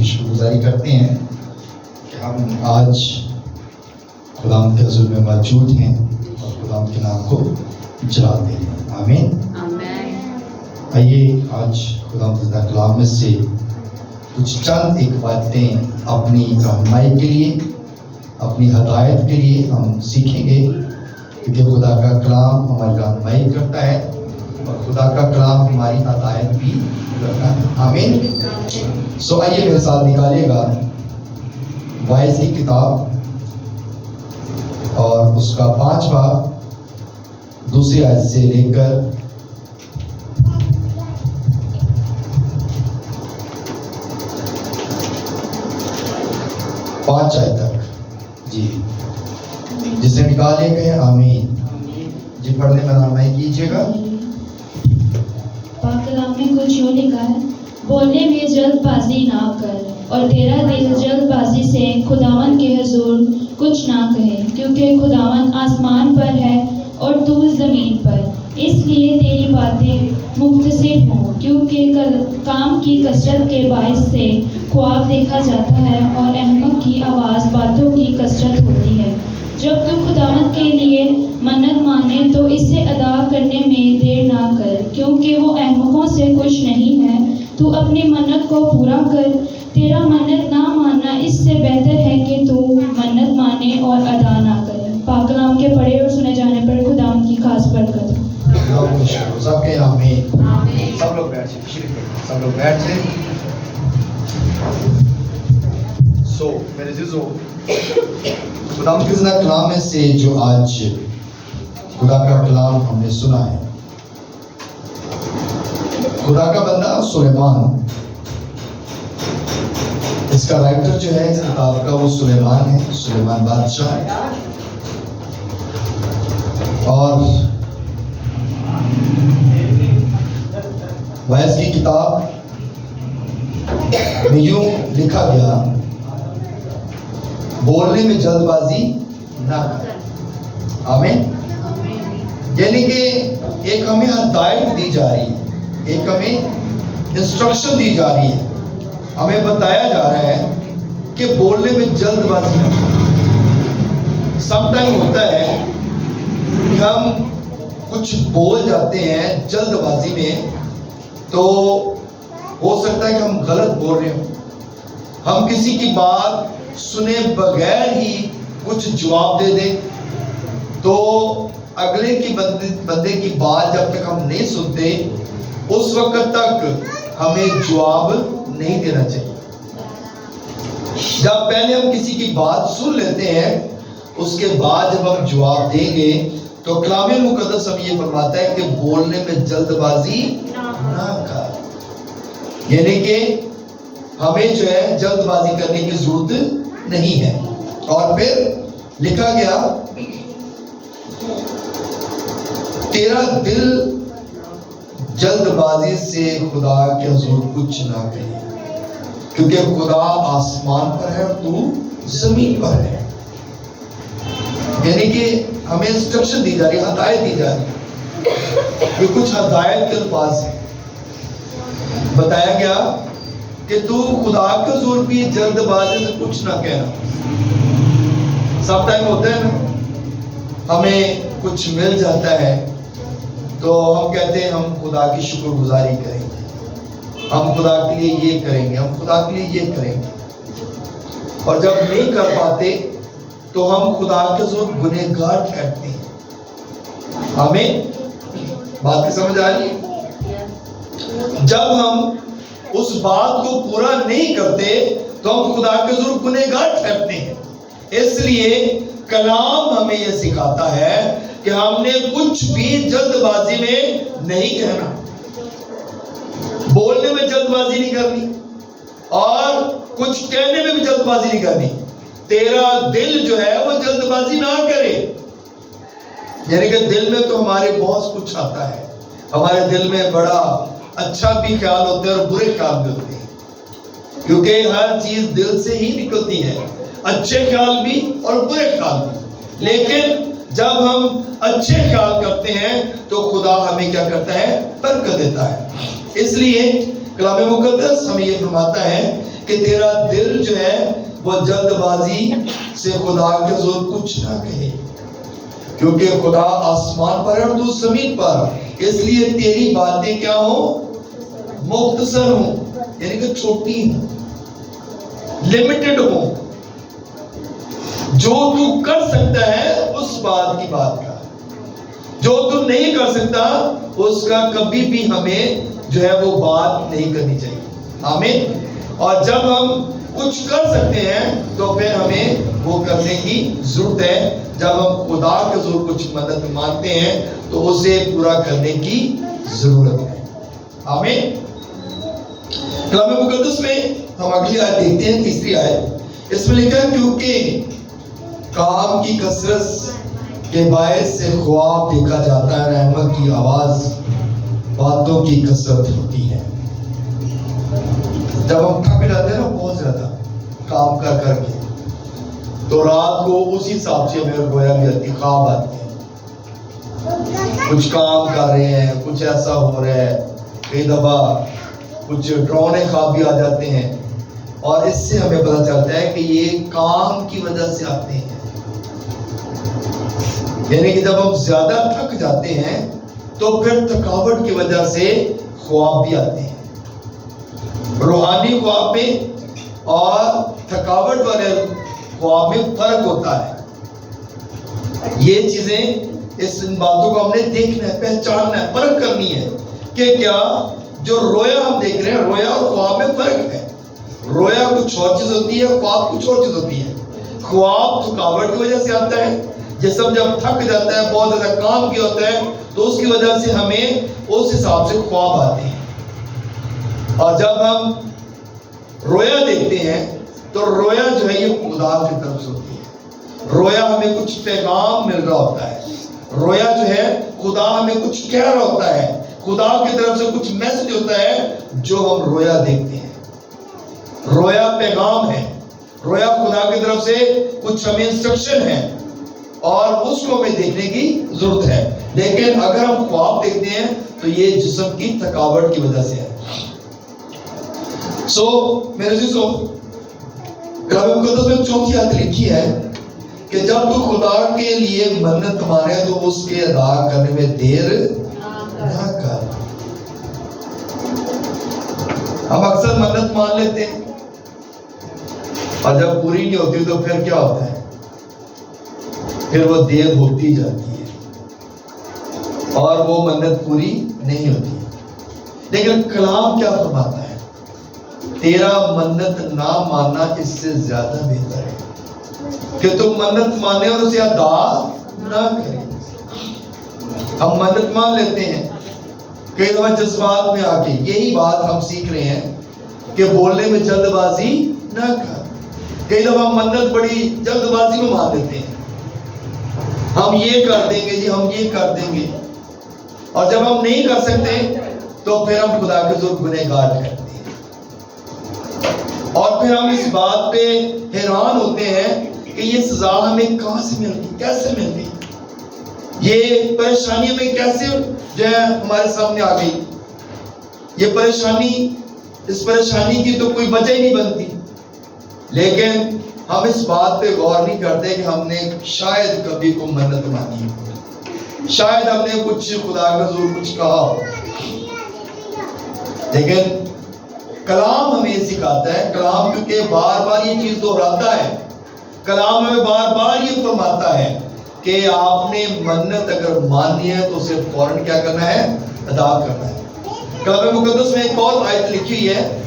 کی شکر گزاری کرتے ہیں کہ ہم آج خداوند کے حضور میں موجود ہیں اور خداوند کے نام کو جلاتے ہیں. آمین. آئیے آج خداوند کا کلام میں سے کچھ چند ایک باتیں اپنی رہنمائی کے لیے، اپنی ہدایت کے لیے ہم سیکھیں گے، کیونکہ خدا کا کلام ہماری رہنمائی کرتا ہے اور خدا کا کلام ہماری ہدایت بھی کرتا ہے. آمین. آئیے میرے ساتھ نکالیے گا وائز کی کتاب اور اس کا 5 باب 2 آیت سے لے کر 5 آیت تک. جی جسے نکالے گئے آمین. جی پڑھنے میں رہنمائی کیجیے گا. پاک کلام میں کچھ یوں لکھا ہے، بولنے میں جلد بازی نہ کر اور تیرا دل جلد بازی سے خداوند کے حضور کچھ نہ کہے، کیونکہ خداوند آسمان پر ہے اور تو زمین پر، اس لیے تیری باتیں مختصر ہوں، کیونکہ کام کی کثرت کے باعث سے خواب دیکھا جاتا ہے اور احمق کی آواز باتوں کی کثرت ہوتی ہے. جب تو خداوند کے لیے منت مانے تو اسے ادا کرنے میں دیر نہ کر، کیونکہ وہ احمقوں سے خوش نہیں ہے. تو اپنی منت کو پورا کر، تیرا منت نہ ماننا اس سے بہتر ہے کہ تو منت مانے اور ادا نہ کرے. پاک کلام کے پڑھے اور سنے جانے پر خداوند کی خاص برکت. سب کے آمین. سب لوگ بیٹھ جائیں، سب لوگ بیٹھ جائیں. میرے عزیزو، خداوند کے زندہ کلام میں سے جو آج خدا کا کلام ہم نے سنا ہے، خدا کا بندہ سلیمان، اس کا رائٹر جو ہے اس کتاب کا وہ سلیمان ہے، سلیمان بادشاہ. اور وائز کی کتاب میں یوں لکھا گیا، بولنے میں جلد بازی نہ کر. آمین. یعنی کہ ایک ہمیں ہدایت دی جا رہی ہے، ایک ہمیں انسٹرکشن دی جا رہی ہے، ہمیں بتایا جا رہا ہے کہ بولنے میں جلد بازی نہ کر. سم ٹائم ہوتا ہے کہ ہم کچھ بول جاتے ہیں جلد بازی میں، تو ہو سکتا ہے کہ ہم غلط بول رہے ہوں، ہم کسی کی بات سنے بغیر ہی کچھ جواب دے دیں، تو اگلے کی بندے کی بات جب تک ہم نہیں سنتے اس وقت تک ہمیں جواب نہیں دینا چاہیے. جب پہلے ہم کسی کی بات سن لیتے ہیں اس کے بعد جب ہم جواب دیں گے تو کلام مقدس ہم یہ فرماتا ہے کہ بولنے میں جلد بازی نہ کر. یعنی کہ ہمیں جو ہے جلد بازی کرنے کی ضرورت نہیں ہے. اور پھر لکھا گیا، تیرا دل جلد بازی سے خدا کے حضور کچھ نہ کہے، کیونکہ خدا آسمان پر ہے اور تو زمین پر ہے. یعنی کہ ہمیں انسٹرکشن دی جا رہی ہے، ہدایت دی جا رہی ہے. یہ کچھ ہدایت کے الفاظ ہیں. بتایا گیا کہ تو خدا کے حضور بھی جلد بازی سے کچھ نہ کہنا. سب ٹائم ہوتا ہے نا، ہمیں کچھ مل جاتا ہے تو ہم کہتے ہیں ہم خدا کی شکر گزاری کریں گے، ہم خدا کے لیے یہ کریں گے، ہم خدا کے لیے یہ کریں گے. اور جب نہیں کر پاتے تو ہم خدا کے حضور گنہگار ٹھہرتے ہیں. ہمیں بات کی سمجھ آ رہی ہے؟ جب ہم اس بات کو پورا نہیں کرتے تو ہم خدا کے حضور گنہگار ٹھہرتے ہیں. اس لیے کلام ہمیں یہ سکھاتا ہے کہ ہم نے کچھ بھی جلد بازی میں نہیں کہنا، بولنے میں جلد بازی نہیں کرنی اور کچھ کہنے میں بھی جلد بازی نہیں کرنی. تیرا دل جو ہے وہ جلد بازی نہ کرے. یعنی کہ دل میں تو ہمارے بہت کچھ آتا ہے، ہمارے دل میں بڑا اچھا بھی خیال ہوتے ہیں اور برے خیال بھی ہوتے ہیں، کیونکہ ہر چیز دل سے ہی نکلتی ہے، اچھے خیال بھی اور برے خیال بھی. لیکن جب ہم اچھے خیال کرتے ہیں تو خدا ہمیں کیا کرتا ہے؟ برکت دیتا ہے. اس لیے کلام مقدس ہمیں یہ فرماتا ہے کہ تیرا دل جو ہے وہ جلد بازی سے خدا کے حضور کچھ نہ کہے، کیونکہ خدا آسمان پر ہے اور تو زمین پر، اس لیے تیری باتیں کیا ہوں؟ مختصر ہوں، یعنی کہ چھوٹی ہوں، لمیٹڈ ہوں۔ جو تو کر سکتا ہے اس بات کی بات کا، جو تو نہیں کر سکتا اس کا کبھی بھی ہمیں جو ہے وہ بات نہیں کرنی چاہیے۔ آمین۔ اور جب ہم کچھ کر سکتے ہیں تو پھر ہمیں وہ کرنے کی ضرورت ہے۔ جب ہم خدا کے حضور کچھ مدد مانگتے ہیں تو اسے پورا کرنے کی ضرورت ہے۔ آمین۔ کلام مقدس میں ہم اگلی آیت دیکھتے ہیں، تیسری آیت، اس میں لکھا ہے کیونکہ کام کی کثرت کے باعث سے خواب دیکھا جاتا ہے، رحمت کی آواز باتوں کی کثرت ہوتی ہے۔ جب ہم تھک جاتے ہیں نا بہت زیادہ کام کر کے، تو رات کو اسی حساب سے ہمیں رویا بھی آتی، خواب آتی ہے، کچھ کام کر رہے ہیں، کچھ ایسا ہو رہا ہے، کئی دفعہ کچھ ڈراؤنے خواب بھی آ جاتے ہیں، اور اس سے ہمیں پتہ چلتا ہے کہ یہ کام کی وجہ سے آتے ہیں۔ یعنی کہ جب ہم زیادہ تھک جاتے ہیں تو پھر تھکاوٹ کی وجہ سے خواب بھی آتے ہیں۔ روحانی خواب میں اور تھکاوٹ والے خواب میں فرق ہوتا ہے۔ یہ چیزیں، اس باتوں کو ہم نے دیکھنا ہے، پہچاننا ہے، فرق کرنی ہے کہ کیا جو رویا ہم دیکھ رہے ہیں، رویا اور خواب میں فرق ہے۔ رویا کچھ اور چیز ہوتی ہے، خواب کچھ اور چیز ہوتی ہے۔ خواب تھکاوٹ کی وجہ سے آتا ہے، جسم جب تھک جاتا ہے، بہت زیادہ کام کیا ہوتا ہے تو اس کی وجہ سے ہمیں اس حساب سے خواب آتے ہیں۔ اور جب ہم رویا دیکھتے ہیں تو رویا جو ہے یہ خدا کی طرف سے ہوتی ہے۔ رویا ہمیں کچھ پیغام مل رہا ہوتا ہے، رویا جو ہے خدا ہمیں کچھ کہہ رہا ہوتا ہے، خدا کی طرف سے کچھ میسج ہوتا ہے جو ہم رویا دیکھتے ہیں۔ رویا پیغام ہے، رویا خدا کی طرف سے کچھ ہمیں انسٹرکشن ہے اور اس کو ہمیں دیکھنے کی ضرورت ہے۔ لیکن اگر ہم خواب دیکھتے ہیں تو یہ جسم کی تھکاوٹ کی وجہ سے ہے۔ میرے عزیزو، کلام مقدس میں چوتھی آیت لکھی ہے کہ جب تو خدا کے لیے منت مانے تو اس کے ادا کرنے میں دیر نہ کر۔ ہم اکثر منت مان لیتے ہیں اور جب پوری نہیں ہوتی تو پھر کیا ہوتا ہے؟ پھر وہ دیر ہوتی جاتی ہے اور وہ منت پوری نہیں ہوتی۔ لیکن کلام کیا فرماتا ہے؟ تیرا منت نہ ماننا اس سے زیادہ بہتر ہے کہ تم منت مانے اور اسے ادا نہ کرے۔ ہم منت مان لیتے ہیں کئی دفعہ جذبات میں آ کے، یہی بات ہم سیکھ رہے ہیں کہ بولنے میں جلد بازی نہ کر۔ کئی دفعہ منت بڑی جلد بازی میں مان لیتے ہیں، ہم یہ کر دیں گے جی، ہم یہ کر دیں گے، اور جب ہم نہیں کر سکتے تو پھر ہم خدا کے حضور گنہگار ٹھہرتے ہیں، اور پھر ہم اس بات پہ حیران ہوتے ہیں کہ یہ سزا ہمیں کہاں سے مل گئی، کیسے مل گئی، یہ پریشانی ہمیں کیسے جو ہے ہمارے سامنے آ گئی۔ یہ پریشانی، اس پریشانی کی تو کوئی وجہ ہی نہیں بنتی، لیکن ہم اس بات پہ غور نہیں کرتے کہ ہم نے شاید کبھی کوئی منت مانی ہو، شاید ہم نے کچھ خدا کا حضور کچھ کہا ہو۔ لیکن کلام ہمیں یہ سکھاتا ہے، کلام کیونکہ بار بار یہ چیز دہراتا ہے، کلام ہمیں بار بار یہ فرماتا ہے کہ آپ نے منت اگر مانی ہے تو اسے فوراً کیا کرنا ہے؟ ادا کرنا ہے۔ کلام مقدس میں ایک اور آیت لکھی ہوئی ہے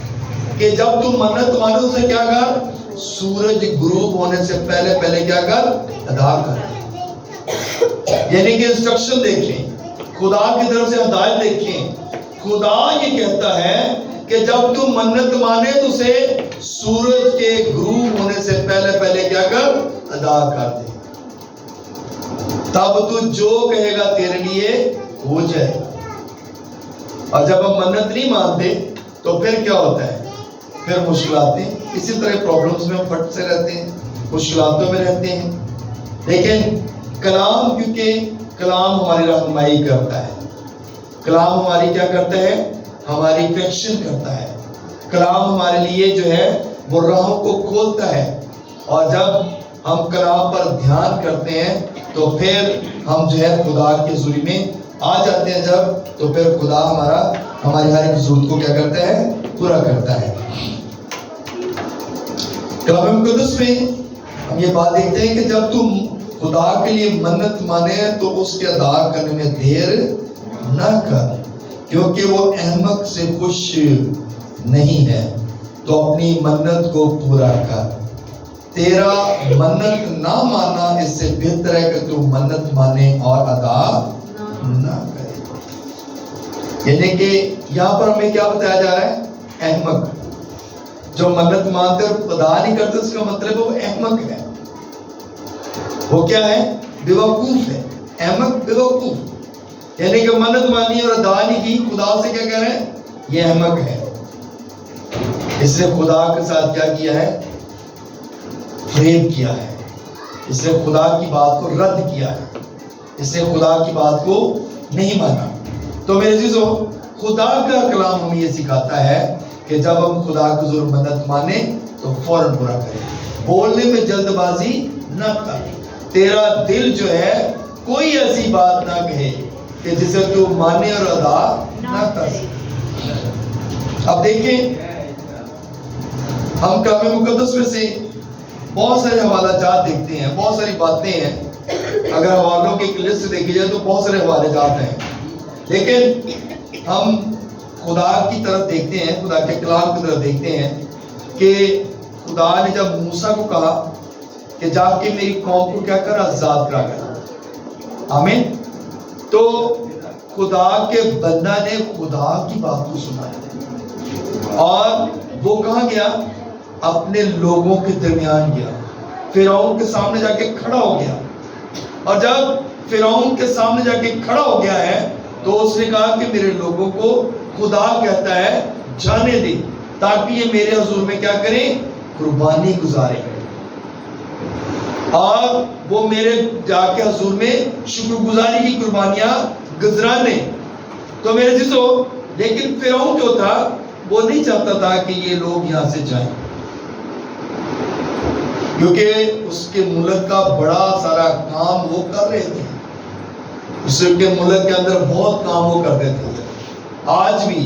کہ جب تم منت مانو اسے کیا کر؟ سورج غروب ہونے سے پہلے پہلے کیا کر؟ ادا کر۔ یعنی کہ انسٹرکشن دیکھیں، خدا کی طرف سے ہدایت دیکھیں۔ خدا یہ کہتا ہے کہ جب تم منت مانے تو اسے سورج کے غروب ہونے سے پہلے پہلے کیا کر؟ ادا کر دے، تب تو جو کہے گا تیرے لیے ہو جائے۔ اور جب ہم منت نہیں مانتے تو پھر کیا ہوتا ہے؟ پھر مشکلاتیں، اسی طرح پرابلمز میں ہم پھنسے رہتے ہیں، مشکلاتوں میں رہتے ہیں۔ لیکن کلام، کیونکہ کلام ہماری رہنمائی کرتا ہے، کلام ہماری کیا کرتا ہے؟ ہماری کریکشن کرتا ہے، کلام ہمارے لیے جو ہے وہ راہوں کو کھولتا ہے، اور جب ہم کلام پر دھیان کرتے ہیں تو پھر ہم جو ہے خدا کی حضوری میں آ جاتے ہیں جب، تو پھر خدا ہماری ہر ایک ضرورت کو کیا کرتا ہے؟ پورا کرتا ہے۔ کلام مقدس میں ہم یہ بات دیکھتے ہیں کہ جب تم خدا کے لیے منت مانے تو اس کے ادا کرنے میں دیر نہ کر، کیونکہ وہ احمق سے خوش نہیں ہے، تو اپنی منت کو پورا کر۔ تیرا منت نہ ماننا اس سے بہتر ہے کہ تو منت مانے اور ادا نہ کرے۔ یعنی کہ یہاں پر ہمیں کیا بتایا جا رہا ہے؟ احمق جو منت مانتے اور ادا نہیں کرتے، اس کا مطلب وہ احمق ہے، وہ کیا ہے؟ بے وقوف ہے۔ احمق بے وقوف، یعنی کہ منت مانی اور ادا نہیں کی، خدا سے کیا کہہ رہے ہیں؟ یہ احمق ہے۔ اس نے خدا کے ساتھ کیا کیا ہے؟ فریب کیا ہے۔ اس نے خدا کی بات کو رد کیا ہے، اس نے خدا کی بات کو نہیں مانا۔ تو میرے عزیزو، خدا کا کلام ہمیں یہ سکھاتا ہے کہ جب ہم خدا کی ضرور مدد مانیں تو فوراً پورا کریں، بولنے میں جلد بازی نہ کر۔ تیرا دل جو ہے کوئی ایسی بات نہ کہے کہ جسے تو مانے اور ادا نہ کر سکے۔ اب دیکھیں، ہم کلام مقدس میں سے بہت سارے حوالہ جات دیکھتے ہیں، بہت ساری باتیں ہیں۔ اگر حوالوں کی ایک لسٹ دیکھی جائے تو بہت سارے حوالے جات ہیں، لیکن ہم خدا کی طرف دیکھتے ہیں، خدا کے کلام کی طرف دیکھتے ہیں کہ خدا نے جب موسیٰ کو کہا کہ جا کے میری قوم کو کیا کر؟ آزاد کرا کر۔ آمین۔ تو خدا کے بندہ نے خدا کی بات کو سنا، اور وہ کہاں گیا؟ اپنے لوگوں کے درمیان گیا، فرعون کے سامنے جا کے کھڑا ہو گیا۔ اور جب فرعون کے سامنے جا کے کھڑا ہو گیا ہے تو اس نے کہا کہ میرے لوگوں کو خدا کہتا ہے جانے دے، تاکہ یہ میرے حضور میں کیا کریں؟ قربانی گزاریں، اور وہ میرے جا کے حضور میں شکر گزاری کی قربانیاں گزرانے۔ تو میرے عزیزو، لیکن فرعون جو تھا وہ نہیں چاہتا تھا کہ یہ لوگ یہاں سے جائیں، کیونکہ اس کے ملک کا بڑا سارا کام وہ کر رہے تھے، اس کے ملک کے اندر بہت کام وہ کرتے تھے۔ آج بھی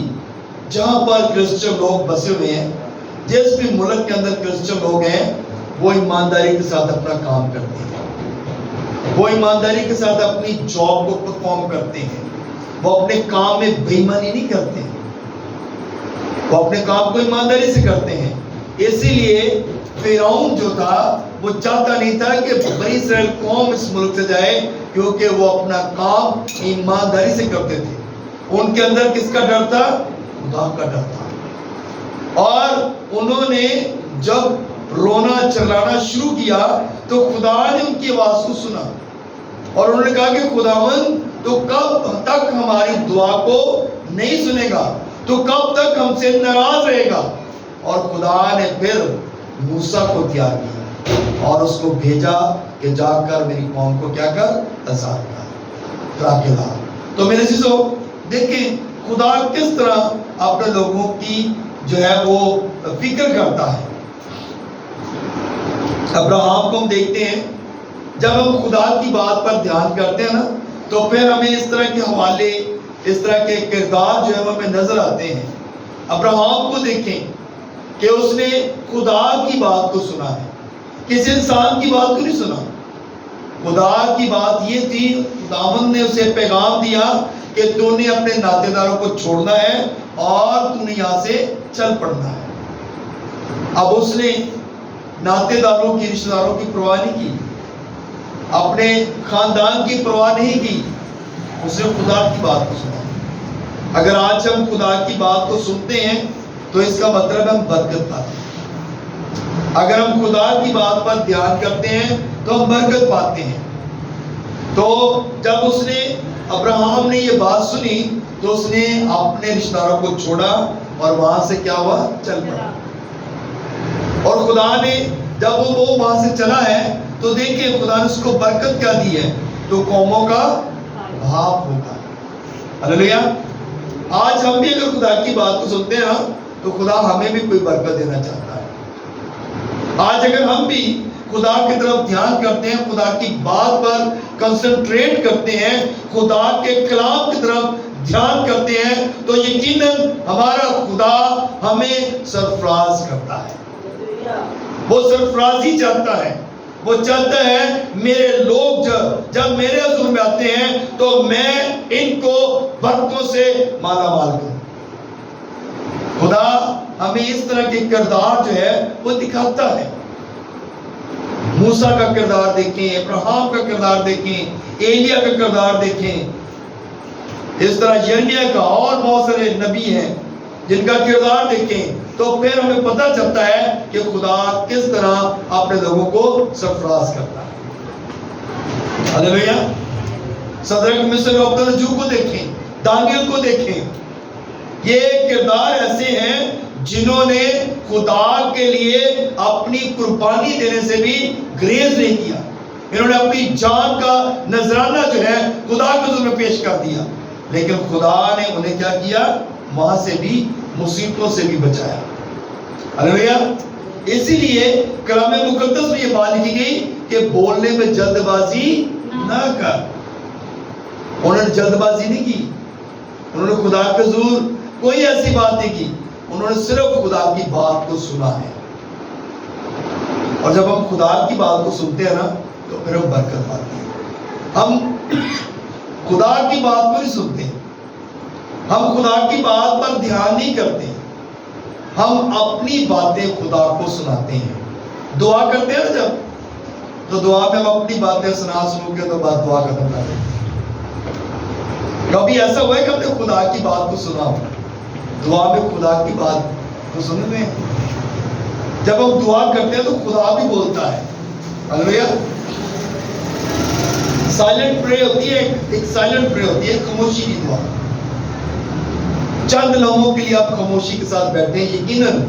جہاں پر کرسچن لوگ بسے ہوئے ہیں، جس بھی ملک کے اندر کرسچن لوگ ہیں، وہ ایمانداری کے ساتھ اپنا کام کرتے ہیں، وہ ایمانداری کے ساتھ اپنی جاب کو پرفارم کرتے ہیں، وہ اپنے کام میں بے ایمانی نہیں کرتے، وہ اپنے کام کو ایمانداری سے کرتے ہیں۔ اسی لیے فرعون جو تھا وہ چاہتا نہیں تھا کہ بنی اسرائیل قوم اس ملک سے جائے، کیونکہ وہ اپنا کام ایمانداری سے کرتے تھے۔ ان کے اندر کس کا ڈر تھا؟ خدا کا ڈر تھا۔ اور انہوں نے جب رونا چلانا شروع کیا تو خدا نے ان کی آواز کو سنا، اور انہوں نے کہا کہ خداوند تو کب تک ہماری دعا کو نہیں سنے گا؟ تو کب تک ہم سے ناراض رہے گا؟ اور خدا نے پھر موسیٰ کو تیار کیا اور اس کو بھیجا کہ جا کر میری قوم کو کیا کر؟ آزاد کر۔ تو میرے عزیزو، دیکھیں خدا کس طرح اپنے لوگوں کی جو ہے وہ فکر کرتا ہے۔ ابراہیم کو ہم دیکھتے ہیں، جب ہم خدا کی بات پر دھیان کرتے ہیں نا، تو پھر ہمیں اس طرح کے حوالے، اس طرح کے کردار جو ہے ہمیں نظر آتے ہیں۔ ابراہیم کو دیکھیں کہ اس نے خدا کی بات کو سنا ہے، کسی انسان کی بات کو نہیں سنا۔ خدا کی بات یہ تھی، خداوند نے اسے پیغام دیا کہ تو نے اپنے ناطے داروں کو چھوڑنا ہے اور تو نے یہاں سے چل پڑنا ہے۔ اب اس نے ناطے داروں کی، رشتہ داروں کی پرواہ نہیں کی، اپنے خاندان کی پرواہ نہیں کی، اس نے خدا کی بات کو سنا۔ اگر آج ہم خدا کی بات کو سنتے ہیں تو اس کا مطلب ہم برکت پاتے ہیں۔ اگر ہم خدا کی بات پر دھیان کرتے ہیں تو ہم برکت پاتے ہیں۔ تو جب اس نے، ابراہیم نے یہ بات سنی تو اس نے اپنے رشتہ داروں کو چھوڑا اور وہاں سے کیا ہوا؟ چل پڑا۔ اور خدا نے جب وہ وہاں سے چلا ہے تو دیکھیں خدا نے اس کو برکت کیا دی ہے؟ تو قوموں کا باپ ہوگا۔ ہلیلویا۔ آج ہم بھی اگر خدا کی بات کو سنتے ہیں تو خدا ہمیں بھی کوئی برکت دینا چاہتا ہے۔ آج اگر ہم بھی خدا کی طرف دھیان کرتے ہیں, خدا کی بات پر کنسنٹریٹ کرتے ہیں, خدا کے کلام کی طرف دھیان کرتے ہیں, تو یقیناً ہمارا خدا ہمیں سرفراز کرتا ہے. وہ سرفرازی چاہتا ہے. وہ چاہتا ہے میرے لوگ جب میرے حضور میں آتے ہیں تو میں ان کو برکتوں سے مالا مال کروں. خدا ہمیں اس طرح کے کردار جو ہے وہ دکھاتا ہے. موسیٰ کا کردار دیکھیں, ابراہیم کا کردار دیکھیں, ایلیا کا کردار دیکھیں, اس طرح یرمیہ کا, اور بہت سارے نبی ہیں جن کا کردار دیکھیں, تو پھر ہمیں پتہ چلتا ہے کہ خدا کس طرح اپنے لوگوں کو سرفراز کرتا ہے. ہلیلویا. صدرک مصر و عبدالنجو کو دیکھیں, دانیل کو دیکھیں. یہ کردار ایسے ہیں جنہوں نے خدا کے لیے اپنی قربانی دینے سے بھی گریز نہیں کیا. انہوں نے اپنی جان کا نذرانہ جو ہے خدا کے حضور میں پیش کر دیا, لیکن خدا نے انہیں کیا کیا, وہاں سے بھی, مصیبتوں سے بھی بچایا. ہلیلویا. اسی لیے کلام مقدس میں یہ بات لکھی گئی کہ بولنے میں جلد بازی نہ کر. انہوں نے جلد بازی نہیں کی. انہوں نے خدا کے حضور کوئی ایسی بات نہیں کی. انہوں نے صرف خدا کی بات کو سنا ہے. اور جب ہم خدا کی بات کو سنتے ہیں نا تو پھر ہم برکت پاتے ہیں. ہم خدا کی بات کو نہیں سنتے, ہم خدا کی بات پر دھیان نہیں کرتے, ہم اپنی باتیں خدا کو سناتے ہیں. دعا کرتے ہیں نا جب, تو دعا میں ہم اپنی باتیں سنا کے تو بات دعا ختم کر دیتے ہیں. کبھی ایسا ہوا ہے کہ ہم نے خدا کی بات کو سنا ہو؟ دعا میں خدا کی بات کو سنتے ہیں. جب ہم دعا کرتے ہیں تو خدا بھی بولتا ہے. ہلیلویا. سائلنٹ پرے ہوتی ہے, ایک سائلنٹ پرے ہوتی ہے, خاموشی کی دعا. چند لمحوں کے لیے آپ خاموشی کے ساتھ بیٹھے ہیں, یقیناً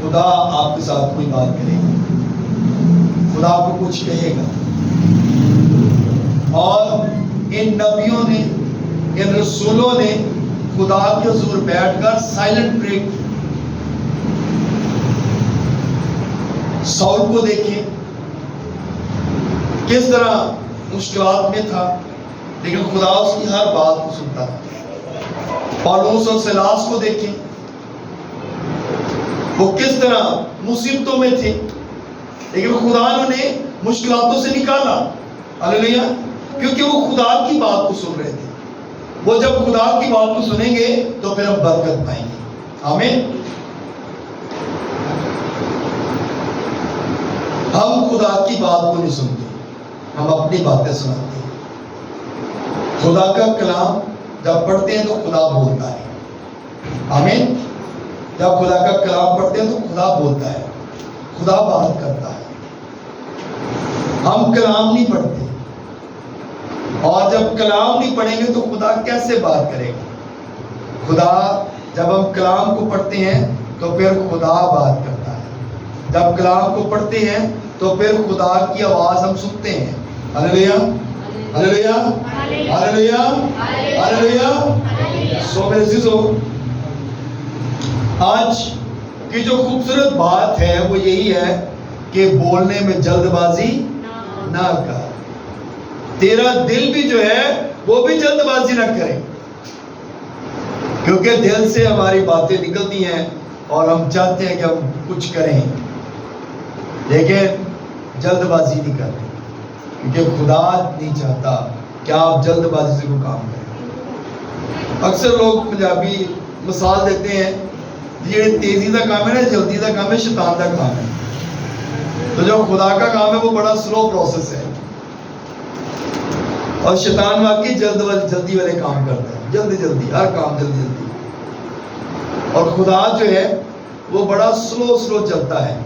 خدا آپ کے ساتھ کوئی بات کرے گا, خدا آپ کو کچھ کہے گا. اور ان نبیوں نے, ان رسولوں نے خدا کے حضور بیٹھ کر سائلنٹ پرے. ساؤل کو دیکھیں کس طرح مشکلات میں تھا, لیکن خدا اس کی ہر بات کو سنتا تھا. پالوس اور سیلاس کو دیکھیں, وہ کس طرح مصیبتوں میں تھے, لیکن خدا نے انہیں مشکلاتوں سے نکالا. ہلیلویا. کیونکہ وہ خدا کی بات کو سن رہے تھے. وہ جب خدا کی بات کو سنیں گے تو پھر ہم برکت پائیں گے. آمین. ہم خدا کی بات کو نہیں سنتے, ہم اپنی باتیں سناتے ہیں. خدا کا کلام جب پڑھتے ہیں تو خدا بولتا ہے. آمین. جب خدا کا کلام پڑھتے ہیں تو خدا بولتا ہے, خدا بات کرتا ہے. ہم کلام نہیں پڑھتے, اور جب کلام نہیں پڑھیں گے تو خدا کیسے بات کرے گا؟ خدا جب ہم کلام کو پڑھتے ہیں تو پھر خدا بات کرتا ہے. جب کلام کو پڑھتے ہیں تو پھر خدا کی آواز ہم سنتے ہیں. ہلیلویا. ہلیلویا. ہلیلویا. ہلیلویا. سو میرے عزیزو, آج کی جو خوبصورت بات ہے وہ یہی ہے کہ بولنے میں جلد بازی نہ کر. تیرا دل بھی جو ہے وہ بھی جلد بازی نہ کرے, کیونکہ دل سے ہماری باتیں نکلتی ہیں اور ہم چاہتے ہیں کہ ہم کچھ کریں, لیکن جلد بازی نہیں کرتے, کیونکہ خدا نہیں چاہتا کہ آپ جلد بازی سے کوئی کام کریں. اکثر لوگ پنجابی مثال دیتے ہیں, یہ تیزی کا کام ہے نا, جلدی کا کام ہے, شیطان کا کام ہے. تو جو خدا کا کام ہے وہ بڑا سلو پروسیس ہے, اور شیطان واقعی جلدی والے کام کرتا ہے, جلدی ہر کام جلدی. اور خدا جو ہے وہ بڑا سلو چلتا ہے.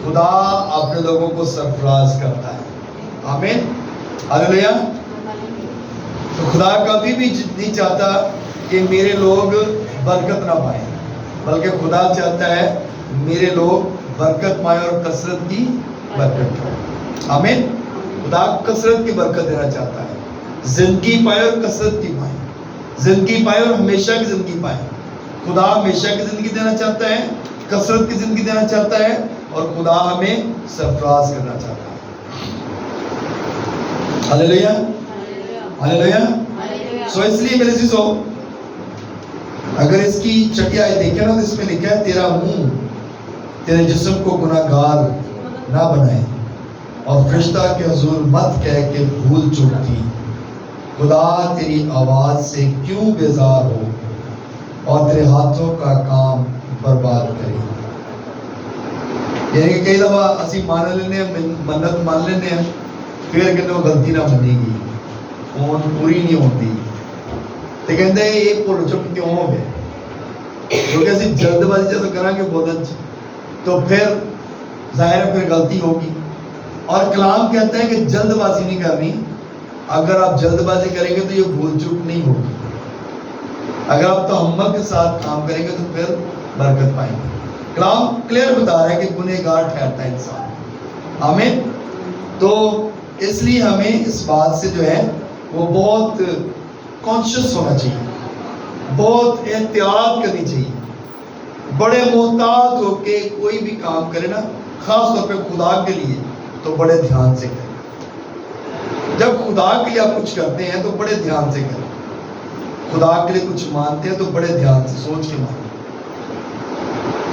خدا اپنے لوگوں کو سرفراز کرتا ہے. آمین. ہلیلویا. تو خدا کبھی بھی نہیں چاہتا کہ میرے لوگ برکت نہ پائیں, بلکہ خدا چاہتا ہے میرے لوگ برکت پائیں اور کثرت کی برکت پائیں. آمین. خدا کثرت کی برکت دینا چاہتا ہے, زندگی پائے اور کثرت کی پائیں, زندگی پائے اور ہمیشہ کی زندگی پائیں. خدا ہمیشہ کی زندگی دینا چاہتا ہے, کثرت کی زندگی دینا چاہتا ہے, اور خدا ہمیں سرفراز کرنا چاہتا ہے. ہلیلویا ہلیلویا. سو اس لیے میرے عزیزو اگر اس کی چھٹی آیت دیکھیں نا تو اس میں لکھا ہے تیرا منہ تیرے جسم کو گناہ گار نہ بنائے اور فرشتہ کے حضور مت کہہ کہ بھول چوک تھی. خدا تیری آواز سے کیوں بیزار ہو اور تیرے ہاتھوں کا کام برباد کرے. یعنی کہ کئی دفعہ اسی مان لینے منت مان لینے ہیں پھر کہتے وہ غلطی نہ بنے گی فون پوری نہیں ہوتی تو کہتے ہیں یہ بولو چپ کیوں ہو گئے کیونکہ اسی جلد بازی جیسا کریں گے بہت تو پھر ظاہر ہے پھر غلطی ہوگی. اور کلام کہتا ہے کہ جلد بازی نہیں کرنی. اگر آپ جلد بازی کریں گے تو یہ بھول چوک نہیں ہوگی. اگر آپ تہمت کے ساتھ کام کریں گے تو پھر برکت پائیں گے. کلام کلیئر بتا رہا ہے کہ گنہگار ٹھہرتا ہے انسان. آمین. تو اس لیے ہمیں اس بات سے جو ہے وہ بہت کانشیس ہونا چاہیے, بہت احتیاط کرنی چاہیے, بڑے محتاط ہو کے کوئی بھی کام کرے نا, خاص طور پہ خدا کے لیے تو بڑے دھیان سے کریں. جب خدا کے لیے آپ کچھ کرتے ہیں تو بڑے دھیان سے کریں. خدا کے لیے کچھ مانتے ہیں تو بڑے دھیان سے سوچ کے مانیں.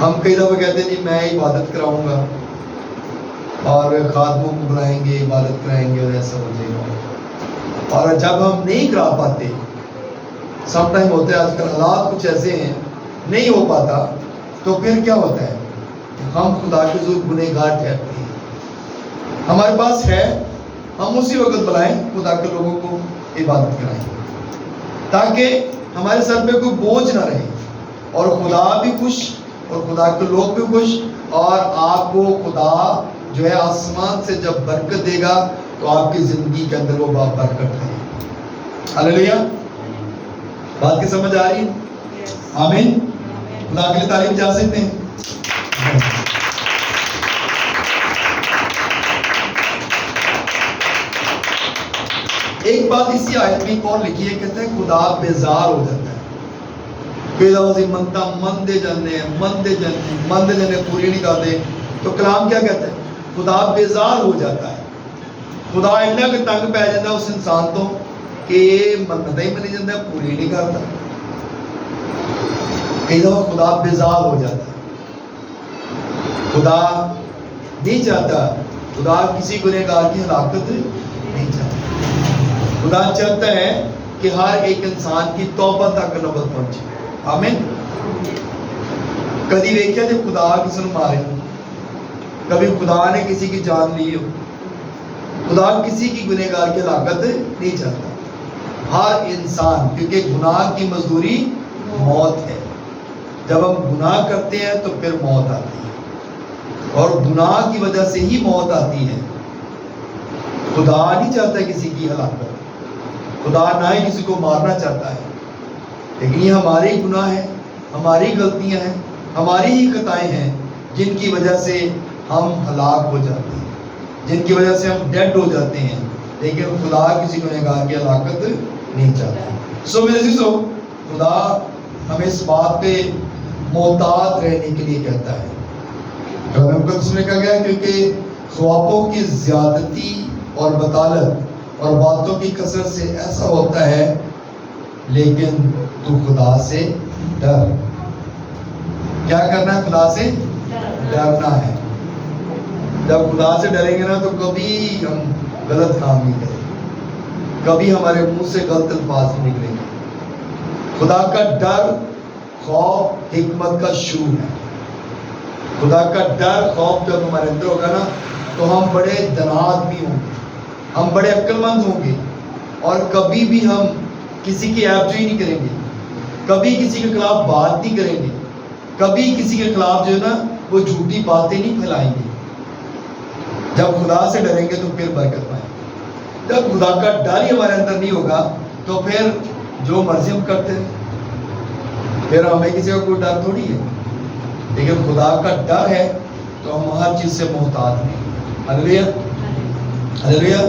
ہم کئی دفعہ کہتے ہیں جی میں عبادت کراؤں گا اور خادموں کو بلائیں گے, عبادت کرائیں گے اور ایسا ہو جائے گا. اور جب ہم نہیں کرا پاتے, سم ٹائم ہوتا ہے آج کل حالات کچھ ایسے ہیں نہیں ہو پاتا, تو پھر کیا ہوتا ہے ہم خدا کے حضور گنہگار ٹھہرتے ہیں. ہمارے پاس ہے, ہم اسی وقت بلائیں خدا کے لوگوں کو عبادت کرائیں تاکہ ہمارے سر پہ کوئی بوجھ نہ رہے اور خدا بھی خوش اور خدا کے لوگ بھی خوش, اور آپ کو خدا جو ہے آسمان سے جب برکت دے گا تو آپ کی زندگی کے اندر وہ برکت ہے. ہلیلویا. بات کی سمجھ آ رہی ہے؟ آمین. خدا کے لیے تعریف جا سکتے ہیں. ایک بات اسی آیت میں کون لکھی ہے, کہتے ہیں خدا بیزار ہو جاتا ہے. منتا مندے جانے پوری نہیں کرتے. تو کلام کیا کہتا ہے, خدا بیزار ہو جاتا ہے. خدا اتنا کہ تنگ پی جاتا ہے اس انسان تو کہ منتا ہی منی جاتا ہے, پوری نہیں کرتا. کئی دفعہ خدا بیزار ہو جاتا ہے. خدا نہیں چاہتا, خدا کسی گنہگار کی ہلاکت نہیں چاہتا. خدا چاہتا ہے کہ ہر ایک انسان کی توبہ تک نوبت پہنچے. آمین. کبھی دیکھا جب خدا کسی نے مارے, کبھی خدا نے کسی کی جان لی ہو, خدا کسی کی گنہگار کی ہلاکت نہیں چاہتا. ہر انسان, کیونکہ گناہ کی مزدوری موت ہے. جب ہم گناہ کرتے ہیں تو پھر موت آتی ہے اور گناہ کی وجہ سے ہی موت آتی ہے. خدا نہیں چاہتا کسی کی ہلاکت, خدا نہ ہی کسی کو مارنا چاہتا ہے. لیکن یہ ہمارے گناہ ہیں, ہماری غلطیاں ہیں, ہماری ہی خطائیں ہیں جن کی وجہ سے ہم ہلاک ہو جاتے ہیں, جن کی وجہ سے ہم ڈیڈ ہو جاتے ہیں. لیکن خدا کسی گنہگار کی ہلاکت نہیں چاہتا. سو میرے عزیزو, خدا ہمیں اس بات پہ محتاط رہنے کے لیے کہتا ہے. کلام مقدس میں کہا گیا کیونکہ خوابوں کی زیادتی اور بطالت اور باتوں کی کثرت سے ایسا ہوتا ہے, لیکن تو خدا سے ڈر. کیا کرنا ہے؟ خدا سے ڈرنا ہے. جب خدا سے ڈریں گے نا تو کبھی ہم غلط کام نہیں کریں گے, کبھی ہمارے منہ سے غلط الفاظ نہیں نکلیں گے. خدا کا ڈر, خوف حکمت کا شروع ہے. خدا کا ڈر خوف جب ہمارے اندر ہوگا نا تو ہم بڑے دنات بھی ہوں گے, ہم بڑے عقل مند ہوں گے, اور کبھی بھی ہم کسی کی عیب جوئی نہیں کریں گے, کبھی کسی کے خلاف بات نہیں کریں گے, کبھی کسی کے خلاف جو ہے نا وہ جھوٹی باتیں نہیں پھیلائیں گے. جب خدا سے ڈریں گے تو پھر برکت پائیں گے. جب خدا کا ڈر ہی ہمارے اندر نہیں ہوگا تو پھر جو مرضی ہم کرتے ہیں, پھر ہمیں کسی کا کوئی ڈر تھوڑی ہے. لیکن خدا کا ڈر ہے تو ہم ہر چیز سے محتاط ہیں. ہلیلویا ہلیلویا.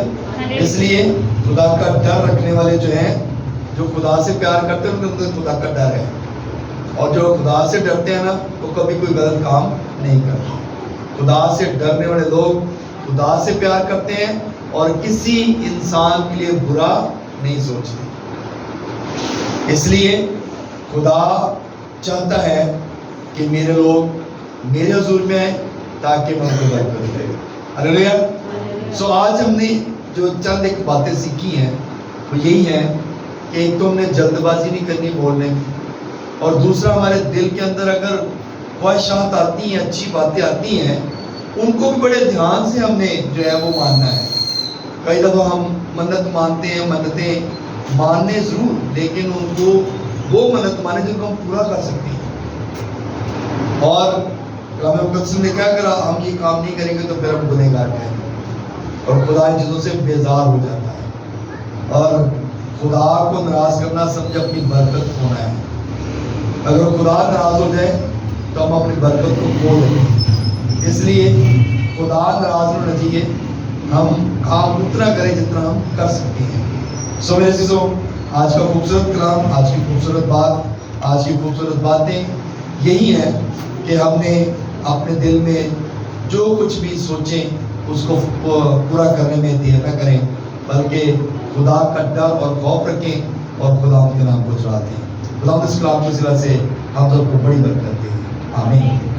اس لیے خدا کا ڈر رکھنے والے جو ہیں, جو خدا سے پیار کرتے ہیں ان کے اندر خدا کا ڈر ہے, اور جو خدا سے ڈرتے ہیں نا وہ کبھی کوئی غلط کام نہیں کرتے. خدا سے ڈرنے والے لوگ خدا سے پیار کرتے ہیں اور کسی انسان کے لیے برا نہیں سوچتے. اس لیے خدا چاہتا ہے کہ میرے لوگ میرے حضور میں آئیں تاکہ میں ان کو برکت دے. ہلیلویا. سو آج ہم نے جو چند ایک باتیں سیکھی ہیں وہ یہی ہے کہ ایک تو ہم نے جلد بازی نہیں کرنی بولنے میں، اور دوسرا ہمارے دل کے اندر اگر خواہشات آتی ہیں، اچھی باتیں آتی ہیں، ان کو بھی بڑے دھیان سے ہم نے جو ہے وہ ماننا ہے. کئی دفعہ ہم منت مانتے ہیں، منتیں ماننے ضرور، لیکن ان کو وہ منت مانے جن کو ہم پورا کر سکتے ہیں. اور کلام مقدس نے کہا اگر ہم یہ کام نہیں کریں گے تو پھر ہم گنہگار ٹھہریں گے، اور خدا ان چیزوں سے بیزار ہو جاتا ہے. اور خدا کو ناراض کرنا سمجھ اپنی برکت ہونا ہے. اگر خدا ناراض ہو جائے تو ہم اپنی برکت کو کھو دیں گے. اس لیے خدا ناراض ہونا چاہیے، ہم کام اتنا کریں جتنا ہم کر سکتے ہیں. سو میرے عزیزو، آج کا خوبصورت کلام، آج کی خوبصورت بات، آج کی خوبصورت باتیں یہی ہیں کہ ہم نے اپنے دل میں جو کچھ بھی سوچیں اس کو پورا کرنے میں دیر نہ کریں، بلکہ خدا کا ڈر اور خوف رکھیں اور خدا ان کے نام کو چڑھاتے ہیں. خدا اس کلام کے وسیلہ سے ہم سب کو بڑی برکت دے. آمین.